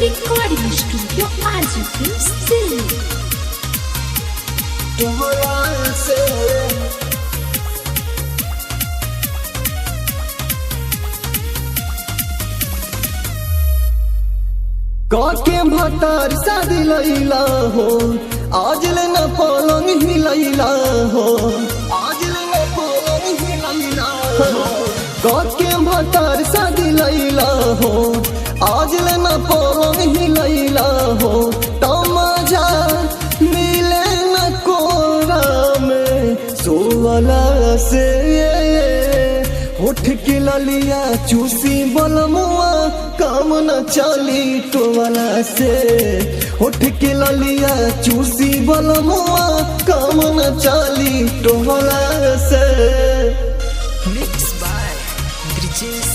Recording Studio Azul Sim. काके भतार शादी लैला हो आज लेना पलंग हिलैला हो आज लेना पलंग हिलैला हो काके भतार शादी लैला हो आज लेना पलंग हिलैला हो तमजा मिले न कोरा में सोवला से उठ के ललिया चूसी बलमुआ काम न चली टोवाला से उठ के ललिया चूसी बलमुआ काम न चली टोवाला से Mixed by Brijesh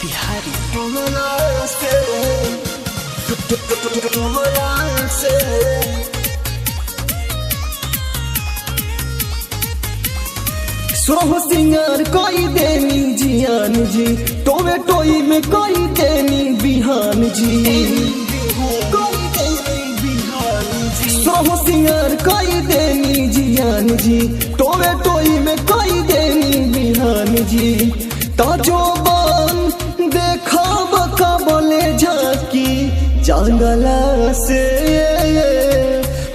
Bihari. टोवाला से टोवाला से सोह सिंगार कोई देनी जियान जी टोवे टोई में कोई देनी बिहान जी सोह सिंगार कोई देनी जियान जी टोवे टोई में कोई देनी बिहान जी ताजो बन देखा बका बोले झाकी जंगला से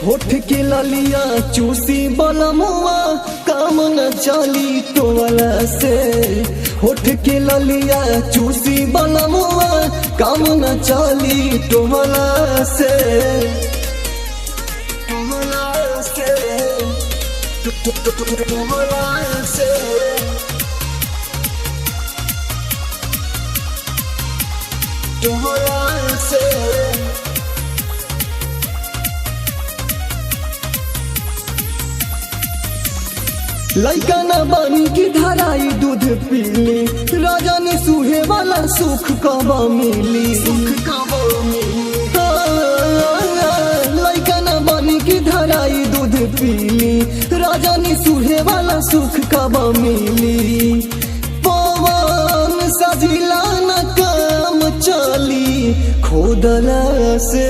होठ के ललिया चूसी बलमुआ काम न चली टोवाला से होठ के ललिया चूसी बलमुआ काम न चली टोवाला से टोवाला से टोवाला से टोवाला से लइका न बानी की धराई दूध पीली राजा ने सूहे वाला सुख कबा मिली लइका न बानी की धराई दूध पीली राजा ने सूहे वाला सुख कबा मिली पवन सजिला न काम चली खोदला से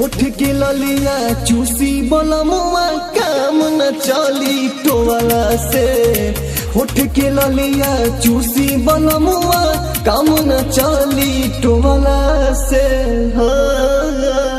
उठ के ललिया चूसी बलमुआ काम न चली टोवाला से उठ के ललिया चूसी बलमुआ काम न चली टोवाला से हाँ